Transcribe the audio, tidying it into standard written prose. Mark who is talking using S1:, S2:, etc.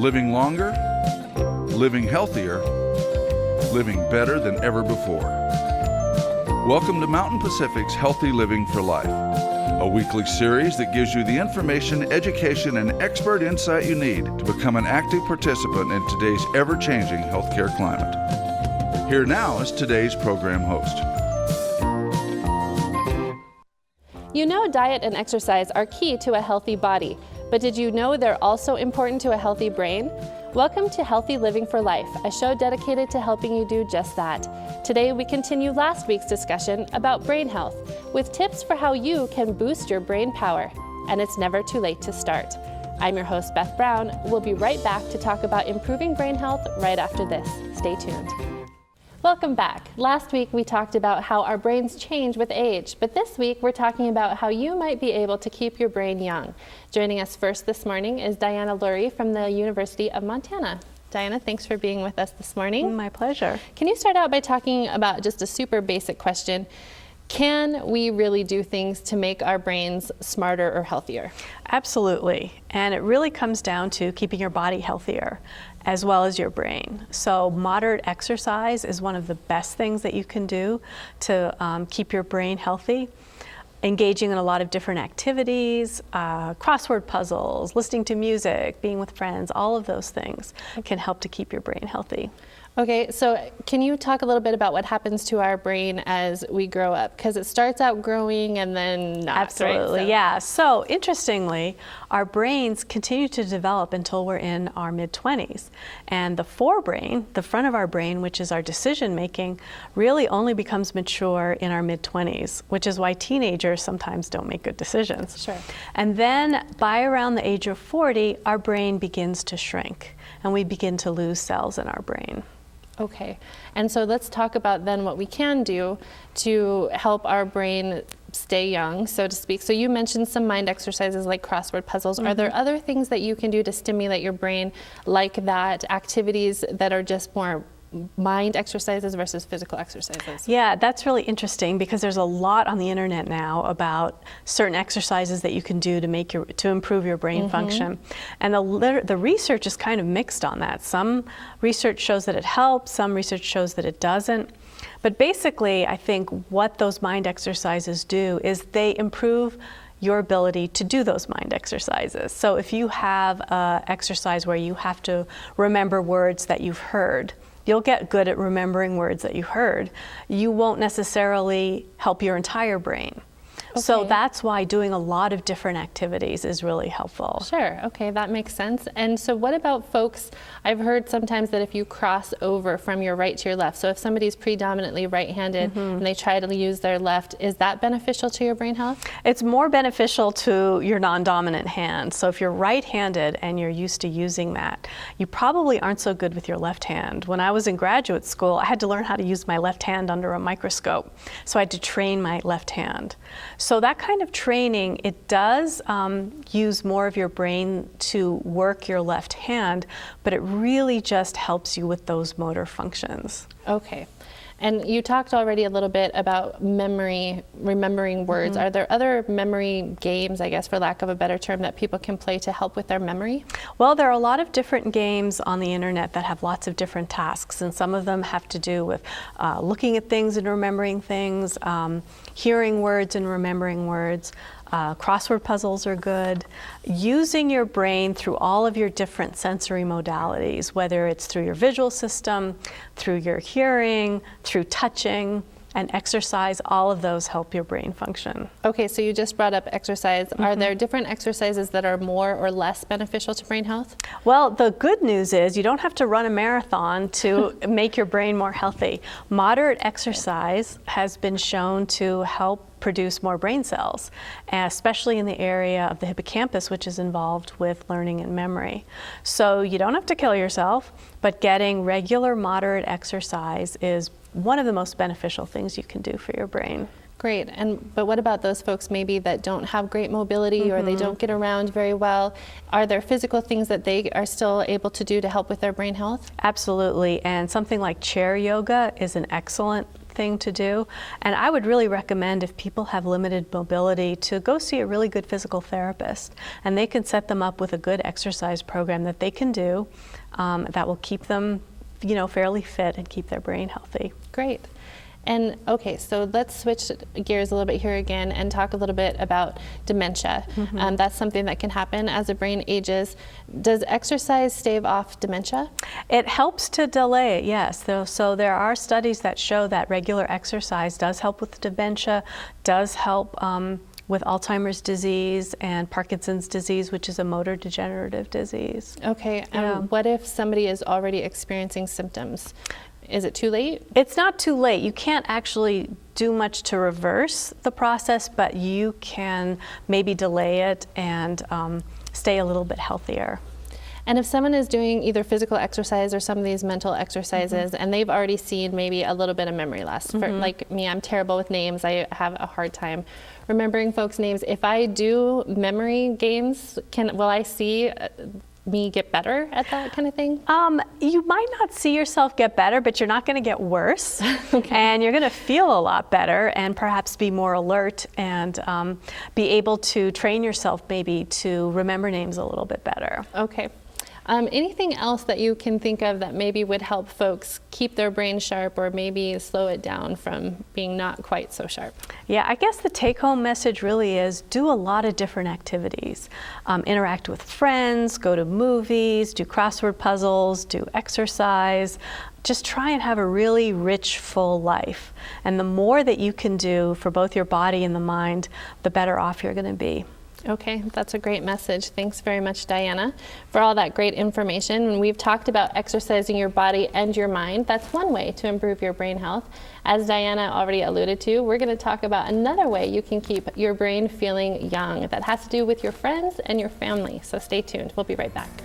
S1: Living longer, living healthier, living better than ever before. Welcome to Mountain Pacific's Healthy Living for Life, a weekly series that gives you the information, education, and expert insight you need to become an active participant in today's ever-changing healthcare climate. Here now is today's program host.
S2: You know, diet and exercise are key to a healthy body, but did you know they're also important to a healthy brain? Welcome to Healthy Living for Life, a show dedicated to helping you do just that. Today we continue last week's discussion about brain health with tips for how you can boost your brain power. And it's never too late to start. I'm your host, Beth Brown. We'll be right back to talk about improving brain health right after this. Stay tuned. Welcome back. Last week we talked about how our brains change with age, but this week we're talking about how you might be able to keep your brain young. Joining us first this morning is Laurie from the University of Montana. Diana, thanks for being with us this morning.
S3: My pleasure.
S2: Can you start out by talking about just a super basic question? Can we really do things to make our brains smarter or healthier?
S3: Absolutely. And it really comes down to keeping your body healthier as well as your brain. So moderate exercise is one of the best things that you can do to keep your brain healthy. Engaging in a lot of different activities, crossword puzzles, listening to music, being with friends, all of those things can help to keep your brain healthy.
S2: Okay, so can you talk a little bit about what happens to our brain as we grow up? Because it starts out growing and then not.
S3: Absolutely,
S2: right?
S3: yeah. So interestingly, our brains continue to develop until we're in our mid-20s. And the forebrain, the front of our brain, which is our decision making, really only becomes mature in our mid-20s, which is why teenagers sometimes don't make good decisions.
S2: Sure.
S3: And then by around the age of 40, our brain begins to shrink and we begin to lose cells in our brain.
S2: Okay, and so let's talk about then what we can do to help our brain stay young, so to speak. So you mentioned some mind exercises like crossword puzzles. Are there other things that you can do to stimulate your brain like that, activities that are just more mind exercises versus physical exercises?
S3: Yeah, that's really interesting because there's a lot on the internet now about certain exercises that you can do to improve your brain function. And the research is kind of mixed on that. Some research shows that it helps, some research shows that it doesn't. But basically, I think what those mind exercises do is they improve your ability to do those mind exercises. So if you have an exercise where you have to remember words that you've heard, you'll get good at remembering words that you heard. You won't necessarily help your entire brain. Okay. So that's why doing a lot of different activities is really helpful.
S2: Sure, okay, that makes sense. And so what about folks, I've heard sometimes that if you cross over from your right to your left, so if somebody's predominantly right-handed and they try to use their left, is that beneficial to your brain health?
S3: It's more beneficial to your non-dominant hand. So if you're right-handed and you're used to using that, you probably aren't so good with your left hand. When I was in graduate school, I had to learn how to use my left hand under a microscope. So I had to train my left hand. So that kind of training, it does use more of your brain to work your left hand, but it really just helps you with those motor functions.
S2: Okay. And you talked already a little bit about memory, remembering words. Are there other memory games, I guess, for lack of a better term, that people can play to help with their memory?
S3: Well, there are a lot of different games on the internet that have lots of different tasks, and some of them have to do with looking at things and remembering things, hearing words and remembering words. Crossword puzzles are good. Using your brain through all of your different sensory modalities, whether it's through your visual system, through your hearing, through touching, and exercise, all of those help your brain function.
S2: Okay, so you just brought up exercise. Are there different exercises that are more or less beneficial to brain health?
S3: Well, the good news is you don't have to run a marathon to make your brain more healthy. Moderate exercise has been shown to help produce more brain cells, especially in the area of the hippocampus, which is involved with learning and memory. So you don't have to kill yourself, but getting regular moderate exercise is one of the most beneficial things you can do for your brain.
S2: Great. But what about those folks maybe that don't have great mobility or they don't get around very well? Are there physical things that they are still able to do to help with their brain health?
S3: Absolutely. And something like chair yoga is an excellent thing to do. And I would really recommend, if people have limited mobility, to go see a really good physical therapist. And they can set them up with a good exercise program that they can do that will keep them, fairly fit and keep their brain healthy.
S2: Great. And okay, so let's switch gears a little bit here again and talk a little bit about dementia. That's something that can happen as the brain ages. Does exercise stave off dementia?
S3: It helps to delay it, yes. So there are studies that show that regular exercise does help with dementia, does help with Alzheimer's disease and Parkinson's disease, which is a motor degenerative disease.
S2: Okay, what if somebody is already experiencing symptoms? Is it too late?
S3: It's not too late. You can't actually do much to reverse the process, but you can maybe delay it and stay a little bit healthier.
S2: And if someone is doing either physical exercise or some of these mental exercises, and they've already seen maybe a little bit of memory loss, for, like me, I'm terrible with names. I have a hard time remembering folks' names. If I do memory games, will I see me get better at that kind of thing?
S3: You might not see yourself get better, but you're not going to get worse.
S2: Okay.
S3: And you're going to feel a lot better and perhaps be more alert and be able to train yourself maybe to remember names a little bit better.
S2: Okay. Anything else that you can think of that maybe would help folks keep their brain sharp or maybe slow it down from being not quite so sharp?
S3: Yeah, I guess the take-home message really is do a lot of different activities. Interact with friends, go to movies, do crossword puzzles, do exercise. Just try and have a really rich, full life. And the more that you can do for both your body and the mind, the better off you're going to be.
S2: Okay, that's a great message. Thanks very much, Diana, for all that great information. And we've talked about exercising your body and your mind. That's one way to improve your brain health. As Diana already alluded to, we're going to talk about another way you can keep your brain feeling young. That has to do with your friends and your family. So stay tuned. We'll be right back.